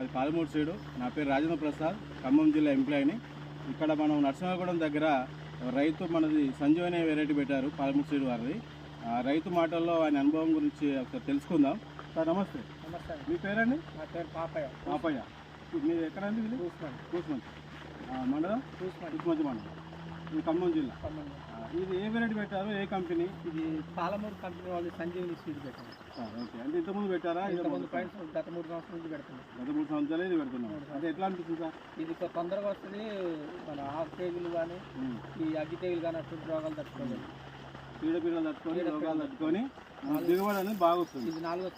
అది పాలమూరు సైడు. నా పేరు రాజేంద్ర ప్రసాద్, ఖమ్మం జిల్లా ఎంప్లాయీని. ఇక్కడ మనం నరసింహగూడెం దగ్గర రైతు మనది సంజీవ్ అనే వెరైటీ పెట్టారు, పాలమూరు సైడు వారిది. రైతు మాటల్లో ఆయన అనుభవం గురించి ఒకసారి తెలుసుకుందాం. సార్ నమస్తే. నమస్తే. మీ పేరండి? నా పేరు పాపయ్య. పాపయ్య. మీరు ఎక్కడండి? ఇది కూసుమంచి మండలం, కూసుమంచి మండలం, ఇది ఖమ్మం జిల్లా. ఇది ఏ వెరైటీ పెట్టారు, ఏ కంపెనీ? ఇది పాలమూరు కంపెనీ వాళ్ళు సంజీవిని సీడ్ పెట్టారు. ఓకే, అంటే ఇంతకుముందు పెట్టారా? గత 3 సంవత్సరాల నుంచి పెడుతున్నాం. గత 3 సంవత్సరాలు ఇది పెడుతున్నాం. అంటే ఎట్లా అనిపిస్తుంది సార్? ఇది తొందరగా వస్తుంది. మన ఆకు తెగులు కానీ ఈ అగ్గి తెగులు కానీ అటువంటి రోగాలు తట్టుకోలేదు. పీడపీడలు తట్టుకొని, రోగాలు తట్టుకొని దిగుబడి అనేది బాగా వస్తుంది. ఇది 4వ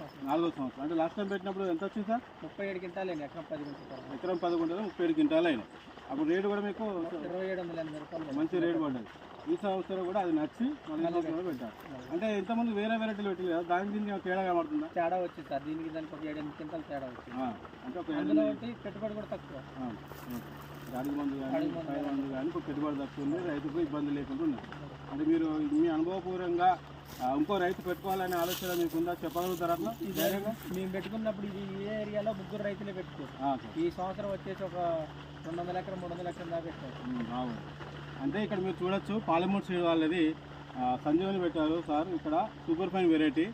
సంవత్సరం. అంటే లాస్ట్ టైం పెట్టినప్పుడు ఎంత వచ్చింది సార్? 37 క్వింటాలు అయినాయి. ఎకరం 10 క్వింటాలు. ఎకరం 10 గుంటలు 37 క్వింటాలు అయినాయి. అప్పుడు రేటు కూడా మీకు 2780 రూపాయలు మంచి రేటు పడ్డది. ఈ సంవత్సరం కూడా అది నచ్చి మళ్ళీ పెట్టారు. అంటే ఇంతకుముందు వేరే వెరైటీలు పెట్టింది కదా, దానికి దీనికి తేడా కనబడుతుందా? తేడా వచ్చింది సార్. దీనికి దానికి ఒక 7-8 క్వింటాలు తేడా వచ్చింది. అంటే ఒక అందులో పెట్టుబడి కూడా తక్కువ. గాడి మందు కానీ పై మందు కానీ పెట్టుబడి తక్కువ ఉంది, రైతుకు ఇబ్బంది లేకుండా ఉన్నది. అంటే మీరు మీ అనుభవపూర్వకంగా ఇంకో రైతు పెట్టుకోవాలనే ఆలోచన మీకు ఉందా, చెప్పగలుగుతారు అట్లా? మేము పెట్టుకున్నప్పుడు ఇది ఈ ఏరియాలో 3 రైతులే పెట్టుకోరు. ఈ సంవత్సరం వచ్చేసి ఒక 200 ఎకరం 300 ఎకరం దాకా పెట్టారు. బాగుంది. అంటే ఇక్కడ మీరు చూడొచ్చు, పాలమూరు సైడ్ వాళ్ళది సంజీవని పెట్టారు సార్. ఇక్కడ సూపర్ ఫైన్ వెరైటీ.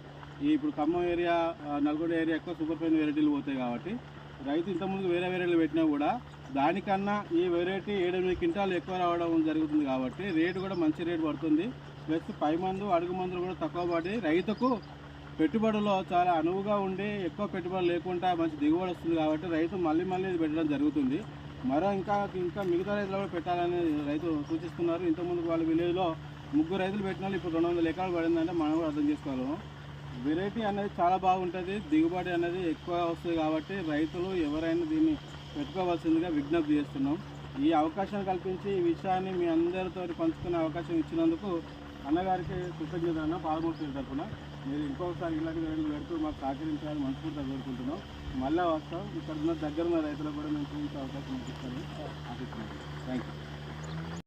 ఇప్పుడు ఖమ్మం ఏరియా, నల్గొండ ఏరియా ఎక్కువ సూపర్ ఫైన్ వెరైటీలు పోతాయి కాబట్టి రైతు ఇంతకుముందు వేరే వెరైటీలు పెట్టినా కూడా దానికన్నా ఈ వెరైటీ 7-8 క్వింటాలు ఎక్కువ రావడం జరుగుతుంది కాబట్టి రేటు కూడా మంచి రేటు పడుతుంది. ప్లస్ పై మందు, అడుగు మందులు కూడా తక్కువ పడి రైతుకు పెట్టుబడిలో చాలా అనువుగా ఉండి ఎక్కువ పెట్టుబడి లేకుండా మంచి దిగుబడి వస్తుంది కాబట్టి రైతు మళ్ళీ ఇది పెట్టడం జరుగుతుంది. ఇంకా మిగతా రైతులు కూడా పెట్టాలని రైతు సూచిస్తున్నారు. ఇంతకుముందు వాళ్ళ విలేజ్లో 3 రైతులు పెట్టిన వాళ్ళు ఇప్పుడు 200 ఎకరాలు పడిందంటే మనం కూడా అర్థం చేసుకోగలము. వెరైటీ అనేది చాలా బాగుంటుంది, దిగుబడి అనేది ఎక్కువ వస్తుంది కాబట్టి రైతులు ఎవరైనా దీన్ని పెట్టుకోవాల్సిందిగా విజ్ఞప్తి చేస్తున్నాం. ఈ అవకాశం కల్పించి ఈ విషయాన్ని మీ అందరితో పంచుకునే అవకాశం ఇచ్చినందుకు అన్నగారికి కృతజ్ఞతలు అన్న, పాలమూరు తరఫున. మీరు ఇంకొకసారి ఇలాంటి వెరైటీలు పెడుతూ మాకు సహకరించాలని మనస్ఫూర్తిగా కోరుకుంటున్నాం. మళ్ళీ వస్తాం. ఇక్కడ ఉన్న దగ్గర ఉన్న రైతులకు కూడా మేము చూపించే అవకాశం ఇస్తాను. Thank you.